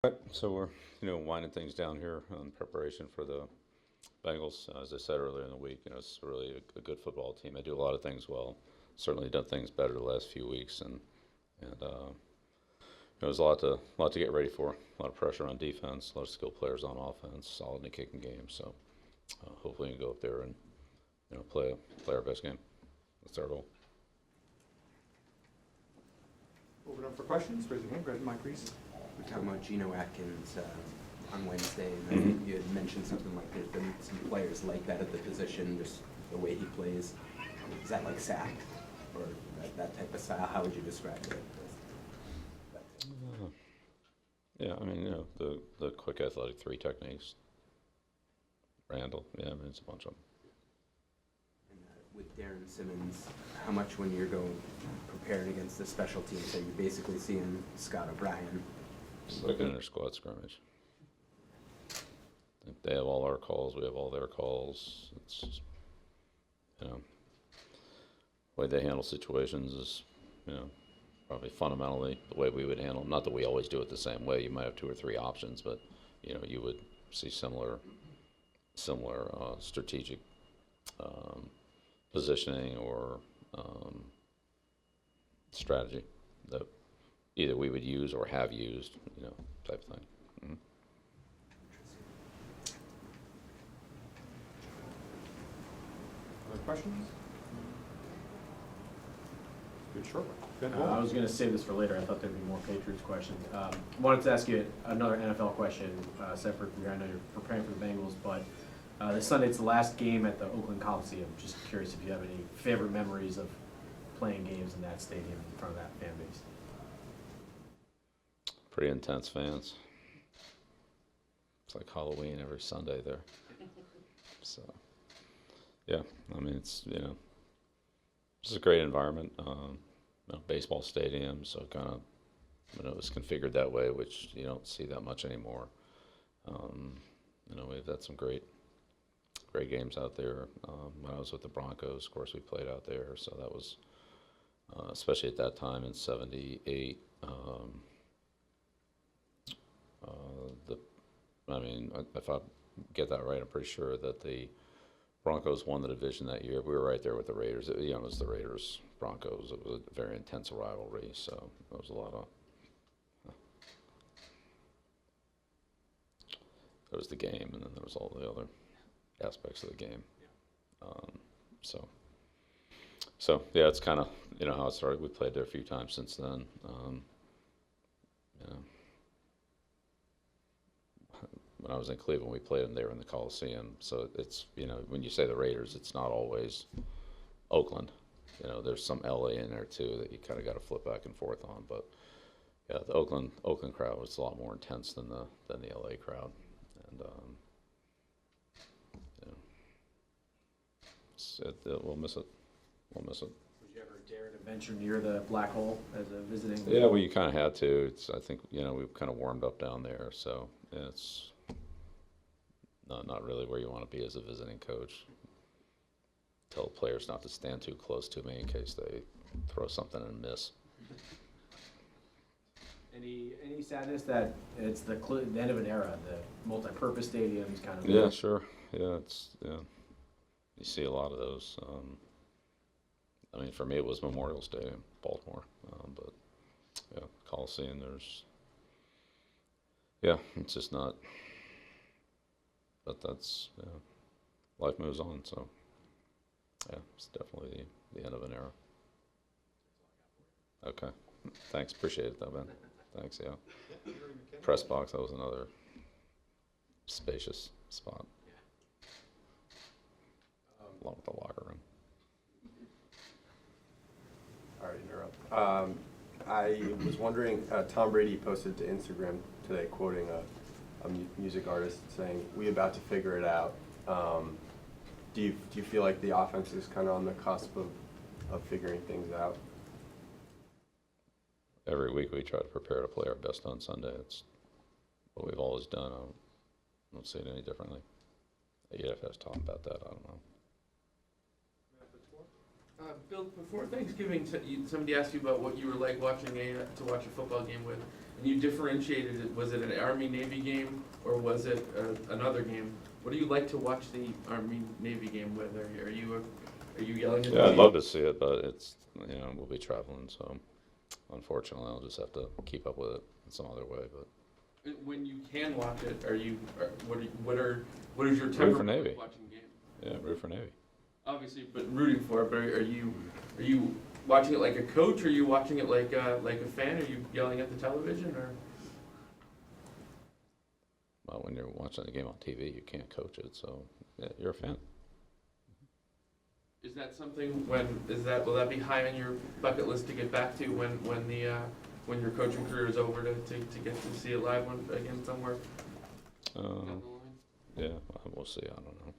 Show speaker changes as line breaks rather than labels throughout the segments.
Right. So we're, winding things down here in preparation for the Bengals. As I said earlier in the week, it's really a good football team. They do a lot of things well. Certainly done things better the last few weeks, and there's a lot to get ready for. A lot of pressure on defense, a lot of skilled players on offense, solid in the kicking game. So hopefully we can go up there and play our best game. That's our goal.
Open up for questions. Raise your hand. Go ahead, Mike, please.
We were talking about Geno Atkins on Wednesday, and I think you had mentioned something like there's been some players like that at the position, just the way he plays. Is that like sack or that type of style? How would you describe it?
Yeah, I mean, the quick athletic three techniques. Randall, yeah, I mean, it's a bunch of them.
And, with Darren Simmons, how much when you're going preparing against the special teams, are you basically seeing Scott O'Brien?
It's like an inter-squad scrimmage. They have all our calls, we have all their calls. It's just, the way they handle situations is, probably fundamentally the way we would handle them. Not that we always do it the same way. You might have two or three options, but, you would see similar strategic positioning or strategy that either we would use or have used, type of thing. Mm-hmm.
Other questions? Good, short one. Ben
I was going to save this for later. I thought there'd be more Patriots questions. Wanted to ask you another NFL question, separate from here. I know you're preparing for the Bengals, but this Sunday it's the last game at the Oakland Coliseum. Just curious if you have any favorite memories of playing games in that stadium in front of that fan base.
Pretty intense fans. It's like Halloween every Sunday there. So, yeah, I mean, it's a great environment. Baseball stadium, so kind of, it was configured that way, which you don't see that much anymore. We've had some great games out there. When I was with the Broncos, of course, we played out there, so that was, especially at that time in '78. If I get that right, I'm pretty sure that the Broncos won the division that year. We were right there with the Raiders. It was the Raiders Broncos. It was a very intense rivalry, so there was a lot of. There was the game, and then there was all the other aspects of the game. So yeah, it's kind of how it started. We played there a few times since then. When I was in Cleveland, we played them there in the Coliseum. So it's when you say the Raiders, it's not always Oakland. There's some LA in there too that you kind of got to flip back and forth on. But yeah, the Oakland crowd was a lot more intense than the LA crowd, and we'll miss it. We'll miss it.
Would you ever dare to venture near the black hole as a visiting?
Yeah, well, you kind of had to. I think we've kind of warmed up down there, so yeah, it's not really where you want to be as a visiting coach. Tell the players not to stand too close to me in case they throw something and miss.
Any sadness that it's the end of an era, the multi-purpose stadiums kind of.
Yeah, sure. Yeah, you see a lot of those. For me, it was Memorial Stadium, Baltimore, but yeah, Coliseum. It's just not. But that's life moves on. So yeah, it's definitely the end of an era. Okay, thanks. Appreciate it, though, Ben. Thanks. Yeah. Press box. That was another spacious spot. Along with the locker room.
All right, interrupt. I was wondering, Tom Brady posted to Instagram today quoting a music artist saying, "We about to figure it out." Do you feel like the offense is kind of on the cusp of figuring things out?
Every week we try to prepare to play our best on Sunday. It's what we've always done. I don't see it any differently. You'd have to talk about that. I don't know.
Bill, before Thanksgiving, somebody asked you about what you were like watching to watch a football game with, and you differentiated it. Was it an Army-Navy game, or was it another game? What do you like to watch the Army-Navy game with? Are you yelling at
Yeah,
the
I'd love to see it, but it's, we'll be traveling, so unfortunately, I'll just have to keep up with it in some other way, but.
When you can watch it, what is your
Root for
temperament
Navy.
like watching games?
Yeah, root for Navy.
Obviously, but rooting for it. But are you watching it like a coach, or are you watching it like a fan? Are you yelling at the television, or?
Well, when you're watching the game on TV, you can't coach it, so yeah, you're a fan.
Is that something will that be high on your bucket list to get back to when your coaching career is over to get to see it live again somewhere down the line?
Yeah, we'll see. I don't know.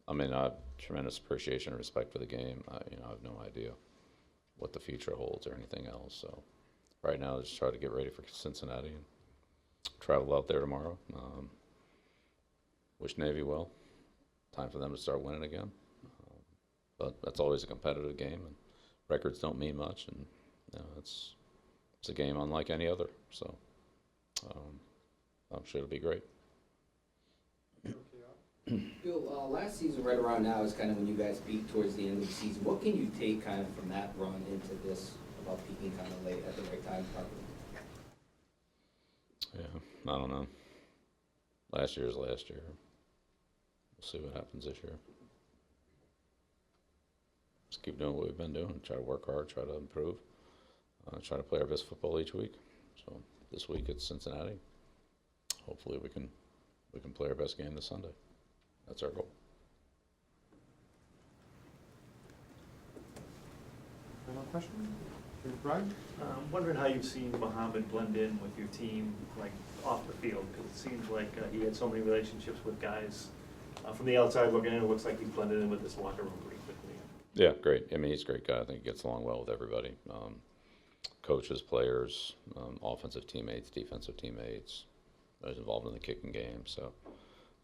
I mean, I have tremendous appreciation and respect for the game. I have no idea what the future holds or anything else. So right now, just try to get ready for Cincinnati and travel out there tomorrow. Wish Navy well. Time for them to start winning again. But that's always a competitive game, and records don't mean much, and it's a game unlike any other. So I'm sure it'll be great.
Bill, last season right around now is kind of when you guys peak towards the end of the season. What can you take kind of from that run into this about peaking kind of late at the right time?
Yeah, I don't know. Last year's last year. We'll see what happens this year. Just keep doing what we've been doing. Try to work hard. Try to improve. Try to play our best football each week. So this week it's Cincinnati. Hopefully we can play our best game this Sunday. That's our goal.
Final question? Brian?
I'm wondering how you've seen Muhammad blend in with your team, like off the field, because it seems like he had so many relationships with guys. From the outside looking in, it looks like he's blended in with this locker room pretty quickly.
Yeah, great. I mean, he's a great guy. I think he gets along well with everybody. Coaches, players, offensive teammates, defensive teammates. He's involved in the kicking game. So,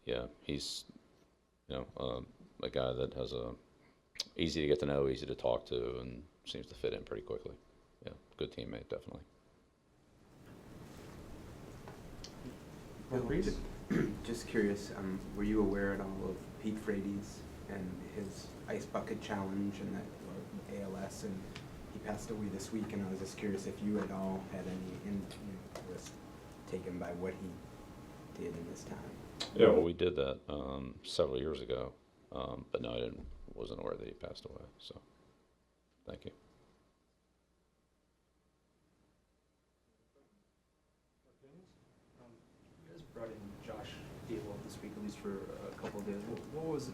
yeah, he's, a guy that has easy to get to know, easy to talk to, and seems to fit in pretty quickly. Yeah, good teammate, definitely.
Just curious, were you aware at all of Pete Frady's and his ice bucket challenge and that ALS, and he passed away this week, and I was just curious if you at all had any interest taken by what he did in this time.
Yeah, well, we did that several years ago, but no, I wasn't aware that he passed away. So, thank you.
You guys brought in Josh Gable this week, at least for a couple of days.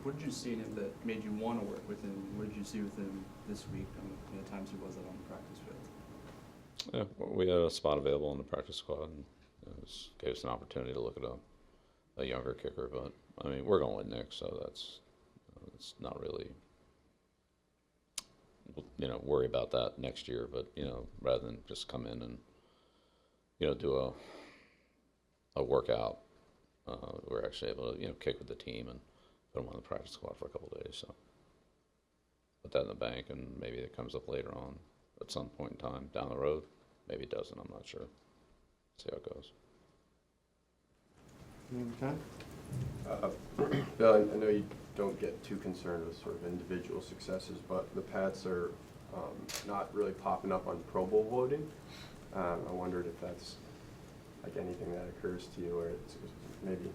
What did you see in him that made you want to work with him? What did you see with him this week and the times he was out on the practice field?
Yeah, well, we had a spot available in the practice squad, and gave us an opportunity to look at a younger kicker. But I mean, we're going with Nick, so that's not really worry about that next year. But rather than just come in and do a workout, we're actually able to kick with the team and put him on the practice squad for a couple of days. So put that in the bank, and maybe it comes up later on at some point in time down the road. Maybe it doesn't. I'm not sure. See how it goes.
Bill, I know you don't get too concerned with sort of individual successes, but the Pats are not really popping up on Pro Bowl voting. I wondered if that's like anything that occurs to you, or it's maybe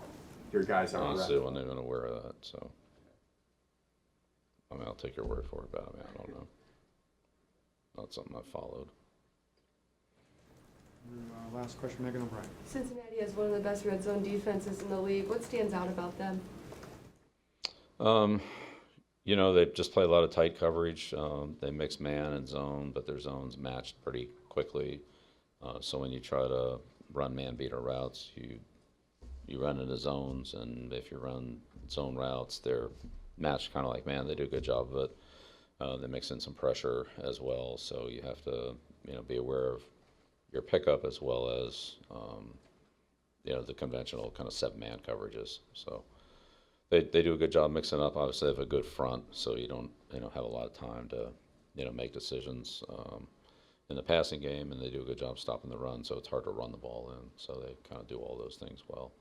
your guys aren't.
Honestly, I wasn't even aware of that, so I mean, I'll take your word for it, but I mean, I don't know. Not something I've followed.
Last question, Megan O'Brien.
Cincinnati has one of the best red zone defenses in the league. What stands out about them?
They just play a lot of tight coverage. They mix man and zone, but their zones matched pretty quickly. So when you try to run man beater routes, you run into zones, and if you run zone routes, they're matched kind of like man. They do a good job of it. They mix in some pressure as well, so you have to be aware of your pickup as well as the conventional kind of 7-man coverages. So they do a good job mixing up. Obviously, they have a good front, so you don't have a lot of time to make decisions in the passing game, and they do a good job stopping the run. So it's hard to run the ball in. So they kind of do all those things well.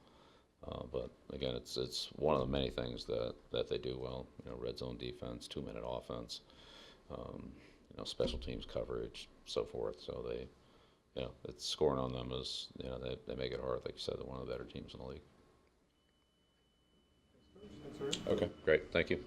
But again, it's one of the many things that they do well. Red zone defense, 2-minute offense, special teams coverage, so forth. So they, it's scoring on them is they make it hard. Like you said, they're one of the better teams in the league.
Thanks, sir.
Okay, great. Thank you.